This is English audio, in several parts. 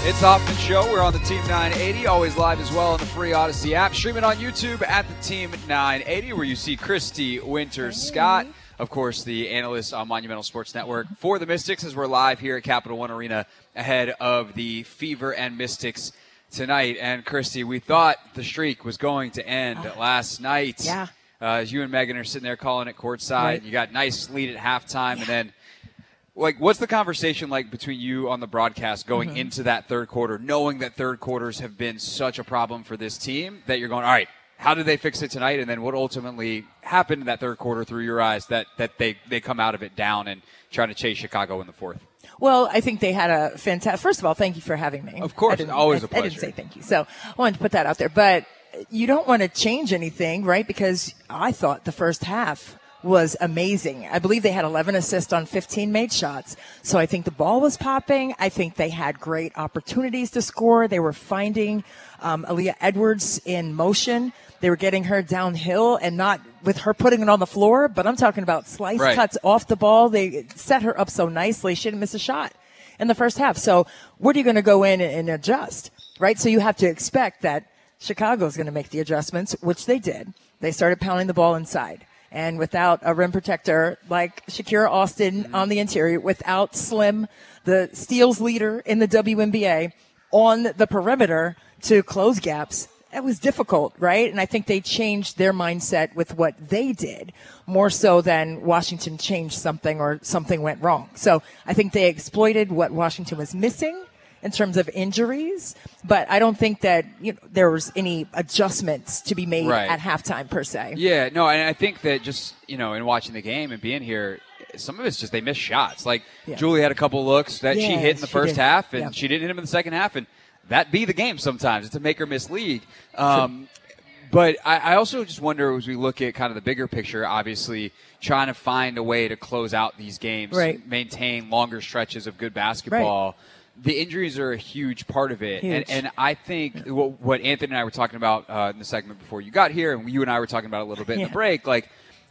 It's Hoffman Show. We're on the Team 980, always live as well on the free Odyssey app. Streaming on YouTube at the Team 980, where you see Christy Winters-Scott, of course, the analyst on Monumental Sports Network for the Mystics, as we're live here at Capital One Arena ahead of the Fever and Mystics tonight. And Christy, we thought the streak was going to end last night. Yeah. As you and Megan are sitting there calling it courtside, Right. You got nice lead at halftime, and then. What's the conversation like between you on the broadcast going into that third quarter, knowing that third quarters have been such a problem for this team that you're going, all right, how did they fix it tonight? And then what ultimately happened in that third quarter through your eyes that they come out of it down and trying to chase Chicago in the fourth? Well, I think they had a fantastic – first of all, thank you for having me. Of course. Always a pleasure. I didn't say thank you. So I wanted to put that out there. But you don't want to change anything, right, because I thought the first half – was amazing. I believe they had 11 assists on 15 made shots. So I think the ball was popping. I think they had great opportunities to score. They were finding Aaliyah Edwards in motion. They were getting her downhill and not with her putting it on the floor, but I'm talking about slice cuts off the ball. They set her up so nicely. She didn't miss a shot in the first half. So what are you going to go in and adjust, right? So you have to expect that Chicago's going to make the adjustments, which they did. They started pounding the ball inside. And without a rim protector like Shakira Austin on the interior, without Slim, the steals leader in the WNBA, on the perimeter to close gaps, it was difficult, right? And I think they changed their mindset with what they did more so than Washington changed something or something went wrong. So I think they exploited what Washington was missing in terms of injuries, but I don't think that there was any adjustments to be made at halftime per se. Yeah, no, and I think that just, in watching the game and being here, some of it's just they missed shots. Like Julie had a couple looks that she hit in the first half, and she didn't hit them in the second half, and that be the game sometimes. It's a make or miss league. But I also just wonder, as we look at kind of the bigger picture, obviously trying to find a way to close out these games, maintain longer stretches of good basketball. The injuries are a huge part of it. And I think what Anthony and I were talking about in the segment before you got here, and you and I were talking about a little bit in the break, like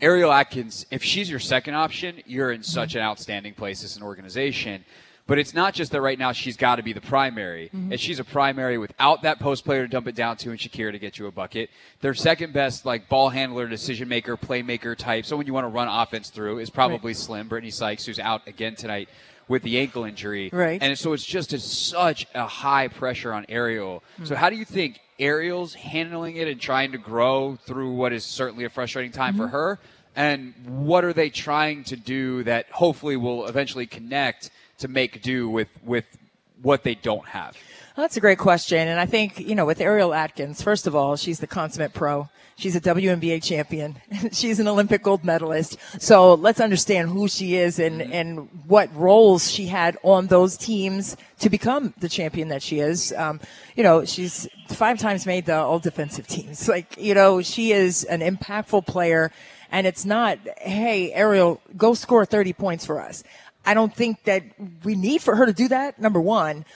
Ariel Atkins, if she's your second option, you're in such an outstanding place as an organization. But it's not just that right now she's got to be the primary. And she's a primary without that post player to dump it down to and Shakira to get you a bucket. Their second best ball handler, decision maker, playmaker type, someone you want to run offense through is probably Slim, Brittany Sykes, who's out again tonight with the ankle injury. And so it's just such a high pressure on Ariel. So how do you think Ariel's handling it and trying to grow through what is certainly a frustrating time for her? And what are they trying to do that hopefully will eventually connect to make do with what they don't have? Well, that's a great question. And I think, with Ariel Atkins, first of all, she's the consummate pro. She's a WNBA champion. She's an Olympic gold medalist. So let's understand who she is and what roles she had on those teams to become the champion that she is. She's 5 times made the all defensive teams. She is an impactful player. And it's not, hey, Ariel, go score 30 points for us. I don't think that we need for her to do that, number one.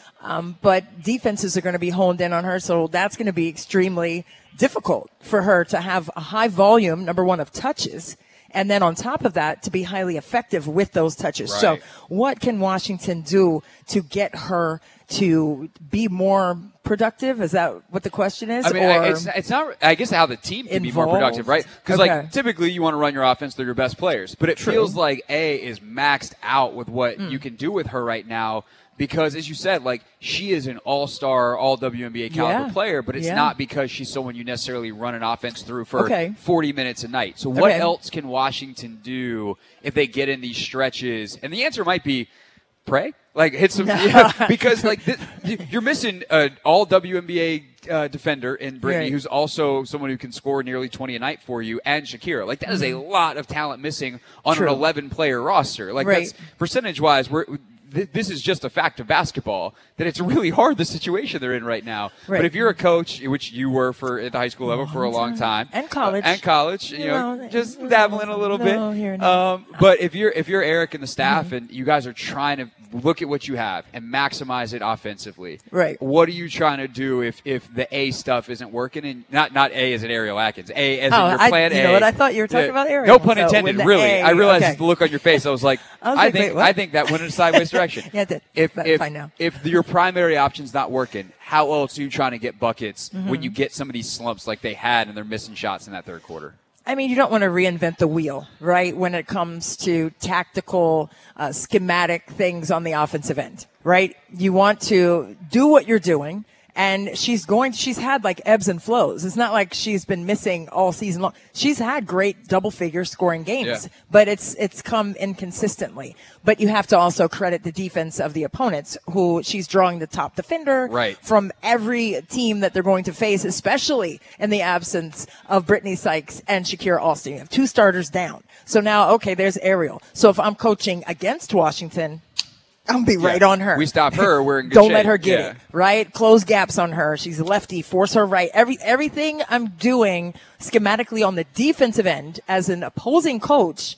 But defenses are going to be honed in on her, so that's going to be extremely difficult for her to have a high volume, number one, of touches, and then on top of that, to be highly effective with those touches. So what can Washington do to get her to be more productive? Is that what the question is? I mean, it's not, I guess, how the team can be more productive, right? Because, typically you want to run your offense through your best players. But it feels like A is maxed out with what you can do with her right now. Because, as you said, she is an all-star, all-WNBA caliber player, but it's not because she's someone you necessarily run an offense through for 40 minutes a night. So what else can Washington do if they get in these stretches? And the answer might be pray. Hit some because you're missing an all-WNBA defender in Brittany, who's also someone who can score nearly 20 a night for you, and Shakira. That is a lot of talent missing on an 11-player roster. That's percentage-wise, this is just a fact of basketball, that it's really hard, the situation they're in right now. But if you're a coach, which you were at the high school level for a long time. And college. Just dabbling a little bit. But if you're Eric and the staff and you guys are trying to look at what you have and maximize it offensively, what are you trying to do if the A stuff isn't working? And not A as in Ariel Atkins, A as in your plan A. You know what? I thought you were talking about Ariel. No pun intended, really. I realized the look on your face. I was like, I think that went in a sideways direction. Yeah, it did. If your primary option's not working, how else are you trying to get buckets when you get some of these slumps like they had and they're missing shots in that third quarter? I mean, you don't want to reinvent the wheel, right, when it comes to tactical, schematic things on the offensive end, right? You want to do what you're doing. And she's had like ebbs and flows. It's not like she's been missing all season long. She's had great double figure scoring games, but it's come inconsistently. But you have to also credit the defense of the opponents, who she's drawing the top defender from every team that they're going to face, especially in the absence of Brittany Sykes and Shakira Alston. You have 2 starters down. So now, okay, there's Ariel. So if I'm coaching against Washington, I'll be right on her. We stop her, we're in good Don't shape. let her get it, right? Close gaps on her. She's a lefty. Force her right. Everything I'm doing schematically on the defensive end as an opposing coach,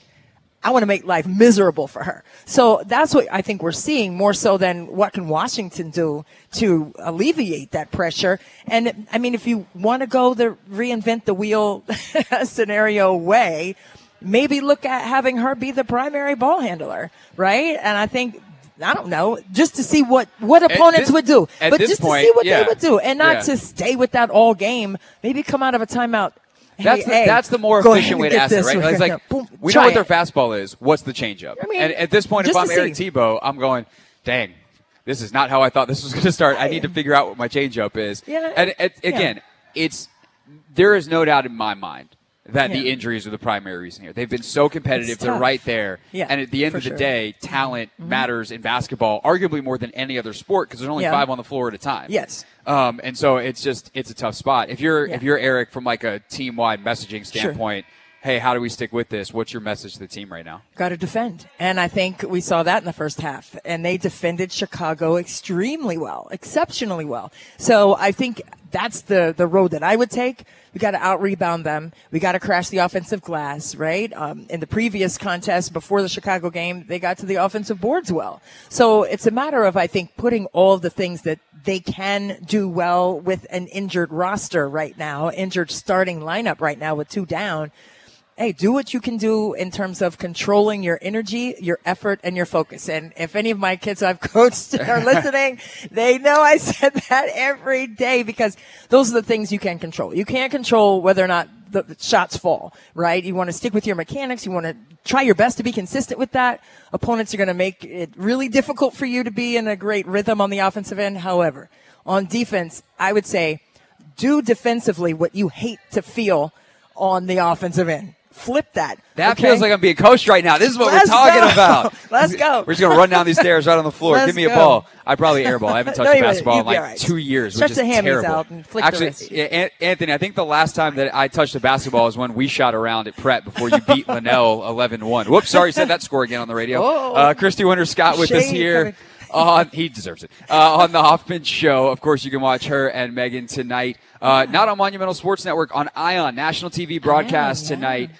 I want to make life miserable for her. So that's what I think we're seeing more so than what can Washington do to alleviate that pressure. And, I mean, if you want to go the reinvent the wheel scenario way, maybe look at having her be the primary ball handler, right? And I think, I don't know, just to see what opponents would do. But just to see what they would do. And not to stay with that all game. Maybe come out of a timeout. That's the more efficient way to ask it, right? It's like, boom, we know what their fastball is. What's the changeup? I mean, and at this point, if I'm Eric Tebow, I'm going, dang, this is not how I thought this was going to start. I need to figure out what my changeup is. Yeah. And again, there is no doubt in my mind that the injuries are the primary reason here. They've been so competitive. They're right there. Yeah, and at the end of the day, talent matters in basketball, arguably more than any other sport, because there's only 5 on the floor at a time. Yes. And so it's a tough spot. If you're Eric, from like a team-wide messaging standpoint, hey, how do we stick with this? What's your message to the team right now? Got to defend. And I think we saw that in the first half. And they defended Chicago extremely well, exceptionally well. So I think that's the road that I would take. We got to out-rebound them. We got to crash the offensive glass, right? In the previous contest before the Chicago game, they got to the offensive boards well. So it's a matter of, I think, putting all of the things that they can do well with an injured roster right now, injured starting lineup right now with 2 down. Hey, do what you can do in terms of controlling your energy, your effort, and your focus. And if any of my kids I've coached are listening, they know I said that every day, because those are the things you can control. You can't control whether or not the shots fall, right? You want to stick with your mechanics. You want to try your best to be consistent with that. Opponents are going to make it really difficult for you to be in a great rhythm on the offensive end. However, on defense, I would say do defensively what you hate to feel on the offensive end. Flip that. That feels like I'm being coached right now. This is what we're talking about. Let's go. We're just going to run down these stairs right on the floor. Give me a ball. I probably airball. I haven't touched basketball in like 2 years, Stretch which is the hammies terrible. Out and flick Actually, the wrist. Anthony, I think the last time that I touched a basketball is when we shot around at Prep before you beat Linnell 11-1. Whoops, sorry, said that score again on the radio. Christy Winters-Scott with us here. He deserves it. On the Hoffman Show, of course, you can watch her and Megan tonight. Not on Monumental Sports Network, on ION, national TV broadcast tonight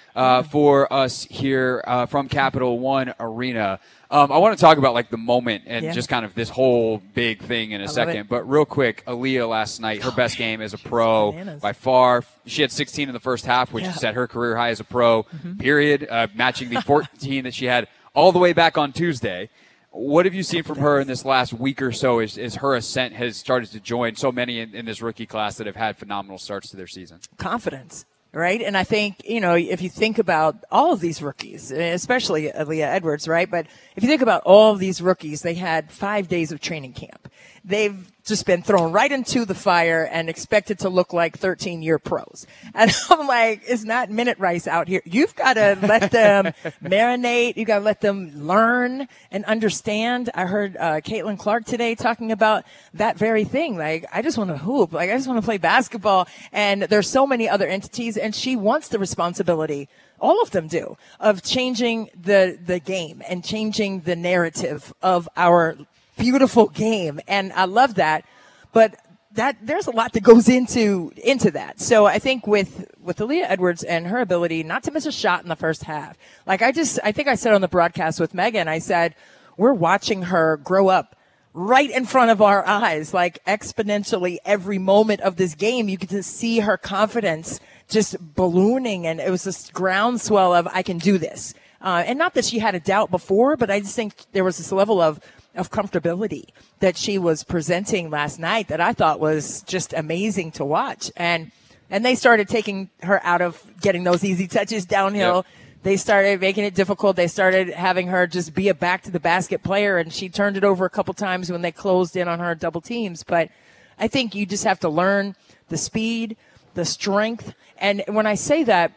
for us here from Capital One Arena. I want to talk about like the moment and just kind of this whole big thing in a second. But real quick, Aaliyah last night, her best game as a pro by far. She had 16 in the first half, which is at her career high as a pro, period, matching the 14 that she had all the way back on Tuesday. What have you seen from her in this last week or so as her ascent has started to join so many in this rookie class that have had phenomenal starts to their season? Confidence, right? And I think, if you think about all of these rookies, especially Aaliyah Edwards, right? But if you think about all of these rookies, they had 5 days of training camp. They've just been thrown right into the fire and expected to look like 13-year pros. And I'm like, it's not minute rice out here. You've got to let them marinate. You got to let them learn and understand. I heard Caitlin Clark today talking about that very thing. Like, I just want to hoop. Like, I just want to play basketball. And there's so many other entities, and she wants the responsibility. All of them do, of changing the game and changing the narrative of our beautiful game. And I love that, but there's a lot that goes into that. So I think with Aaliyah Edwards and her ability not to miss a shot in the first half, like I think I said on the broadcast with Megan, I said, we're watching her grow up right in front of our eyes, like exponentially every moment of this game. You get to see her confidence just ballooning, and it was this groundswell of, I can do this. And not that she had a doubt before, but I just think there was this level of, of comfortability that she was presenting last night that I thought was just amazing to watch. And they started taking her out of getting those easy touches downhill. Yep. They started making it difficult. They started having her just be a back to the basket player, and she turned it over a couple times when they closed in on her double teams. But I think you just have to learn the speed, the strength. And when I say that,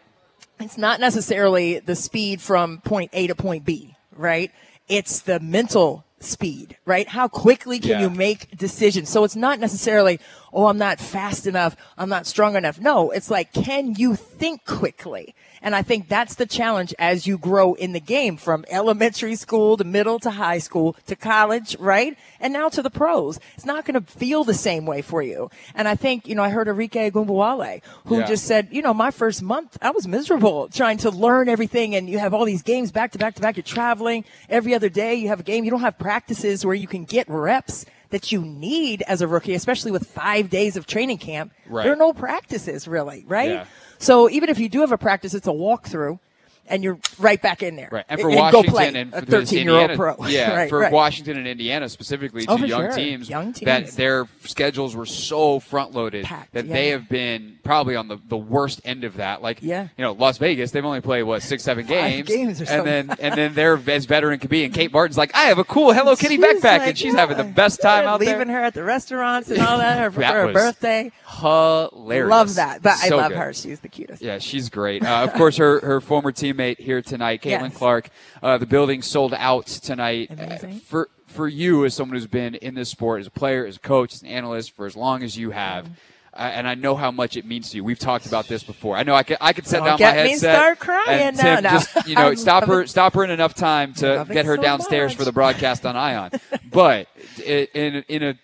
it's not necessarily the speed from point A to point B, right? It's the mental speed, right? How quickly can you make decisions? So it's not necessarily, oh, I'm not fast enough, I'm not strong enough. No, it's like, can you think quickly? And I think that's the challenge as you grow in the game, from elementary school to middle to high school to college, right? And now to the pros. It's not going to feel the same way for you. And I think, I heard Enrique Gumbawale, who just said, my first month, I was miserable trying to learn everything. And you have all these games back to back to back. You're traveling every other day. You have a game. You don't have practices where you can get reps that you need as a rookie, especially with 5 days of training camp. Right. There are no practices really, right? Yeah. So even if you do have a practice, it's a walkthrough, and you're right back in there. Right. And for Washington and for a 13-year-old pro. Yeah, right, for Washington and Indiana specifically, two young teams, that their schedules were so front-loaded that they have been probably on the worst end of that. Like, Las Vegas, they've only played, 6-7 games? Or something. And then they're as veteran can be. And Kate Martin's like, I have a cool Hello Kitty backpack, and she's having the best time out there. Leaving her at the restaurants and all that for her birthday. Hilarious. Love that. But I love her. She's the cutest. Yeah, she's great. Of course, her former teammate here tonight, Caitlin Clark. The building sold out tonight. Amazing. For you, as someone who's been in this sport, as a player, as a coach, as an analyst, for as long as you have, and I know how much it means to you. We've talked about this before. I know I could set down my headset. Me start crying and Tim, just stop her in enough time to get her downstairs for the broadcast on Ion. But in a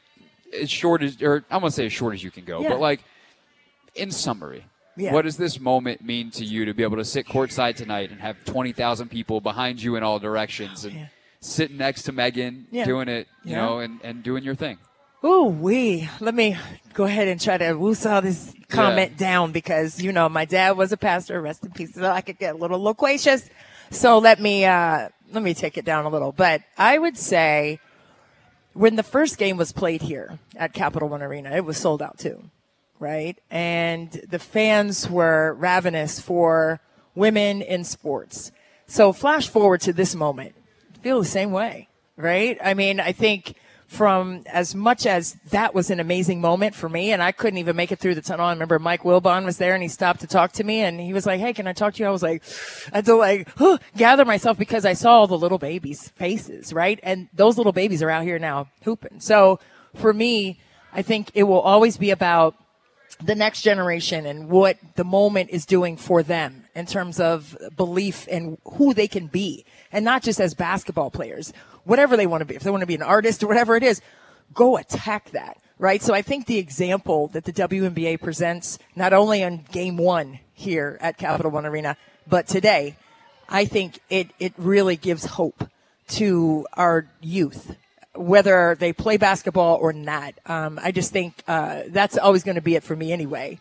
as short as, or I'm gonna say as short as you can go, but in summary. Yeah. What does this moment mean to you to be able to sit courtside tonight and have 20,000 people behind you in all directions and sitting next to Megan doing it, you know, and doing your thing? Let me go ahead and try to woosah this comment down because, my dad was a pastor, rest in peace, so I could get a little loquacious. So let me take it down a little. But I would say when the first game was played here at Capital One Arena, it was sold out too. Right? And the fans were ravenous for women in sports. So flash forward to this moment. I feel the same way, right? I mean, I think from as much as that was an amazing moment for me, and I couldn't even make it through the tunnel. I remember Mike Wilbon was there and he stopped to talk to me and he was like, hey, can I talk to you? I was like, I had to gather myself because I saw all the little babies' faces, right? And those little babies are out here now hooping. So for me, I think it will always be about the next generation and what the moment is doing for them in terms of belief in who they can be, and not just as basketball players, whatever they want to be. If they want to be an artist or whatever it is, go attack that, right? So I think the example that the WNBA presents, not only on game one here at Capital One Arena, but today, I think it really gives hope to our youth, whether they play basketball or not. I just think that's always going to be it for me anyway.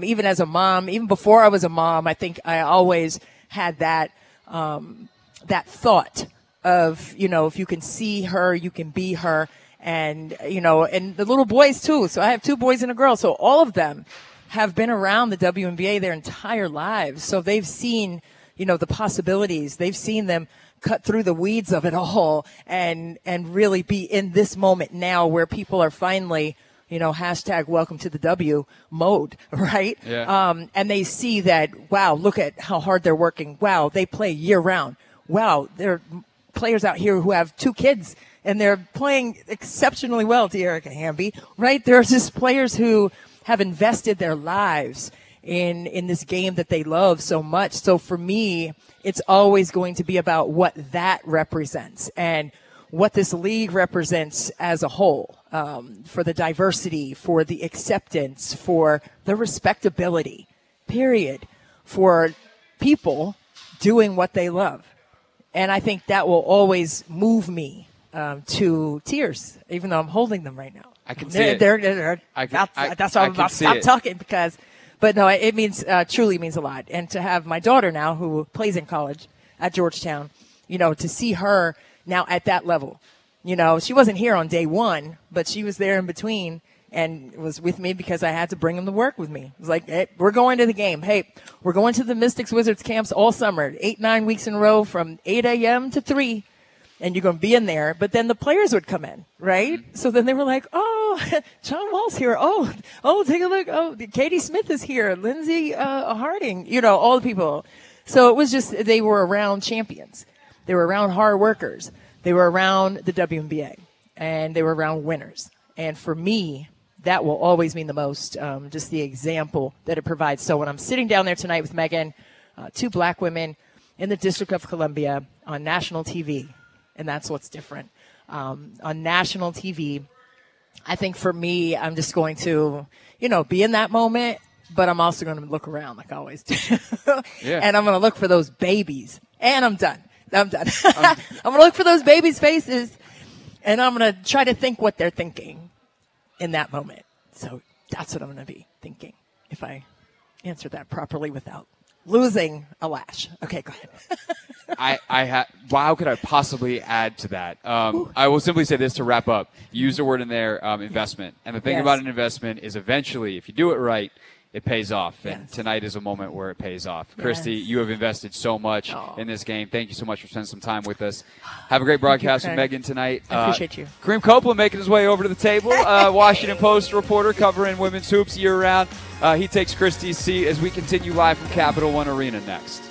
Even as a mom, even before I was a mom, I think I always had that that thought of, if you can see her, you can be her. And, and the little boys too. So I have 2 boys and a girl. So all of them have been around the WNBA their entire lives. So they've seen, the possibilities. They've seen them cut through the weeds of it all and really be in this moment now where people are finally, hashtag welcome to the W mode, right? Yeah. And they see that, wow, look at how hard they're working. Wow, they play year round. Wow, there are players out here who have 2 kids and they're playing exceptionally well, to Erica Hamby, right? There are just players who have invested their lives in this game that they love so much. So for me, it's always going to be about what that represents and what this league represents as a whole, for the diversity, for the acceptance, for the respectability, period, for people doing what they love. And I think that will always move me to tears, even though I'm holding them right now. I can see it. That's why I'm about to stop talking because... But no, it means, truly means a lot. And to have my daughter now who plays in college at Georgetown, to see her now at that level, She wasn't here on day one, but she was there in between and was with me because I had to bring them to work with me. It was like, hey, we're going to the game. Hey, we're going to the Mystics Wizards camps all summer, 8-9 weeks in a row from 8 a.m. to 3. And you're going to be in there. But then the players would come in, right? So then they were like, oh, John Wall's here. Oh, take a look. Oh, Katie Smith is here. Lindsay Harding, all the people. So it was just, they were around champions. They were around hard workers. They were around the WNBA. And they were around winners. And for me, that will always mean the most, just the example that it provides. So when I'm sitting down there tonight with Megan, 2 black women in the District of Columbia on national TV, and that's what's different. On national TV, I think for me, I'm just going to, be in that moment, but I'm also going to look around like I always do. Yeah. And I'm going to look for those babies. And I'm done. I'm going to look for those babies' faces, and I'm going to try to think what they're thinking in that moment. So that's what I'm going to be thinking if I answer that properly without losing a lash. Okay, go ahead. How could I possibly add to that? I will simply say this to wrap up. You used a word in there, investment. And the thing about an investment is eventually, if you do it right, it pays off. And tonight is a moment where it pays off. Christy, you have invested so much in this game. Thank you so much for spending some time with us. Have a great broadcast with Megan tonight. I appreciate you. Kareem Copeland making his way over to the table. Washington Post reporter covering women's hoops year-round. He takes Christy's seat as we continue live from Capital One Arena next.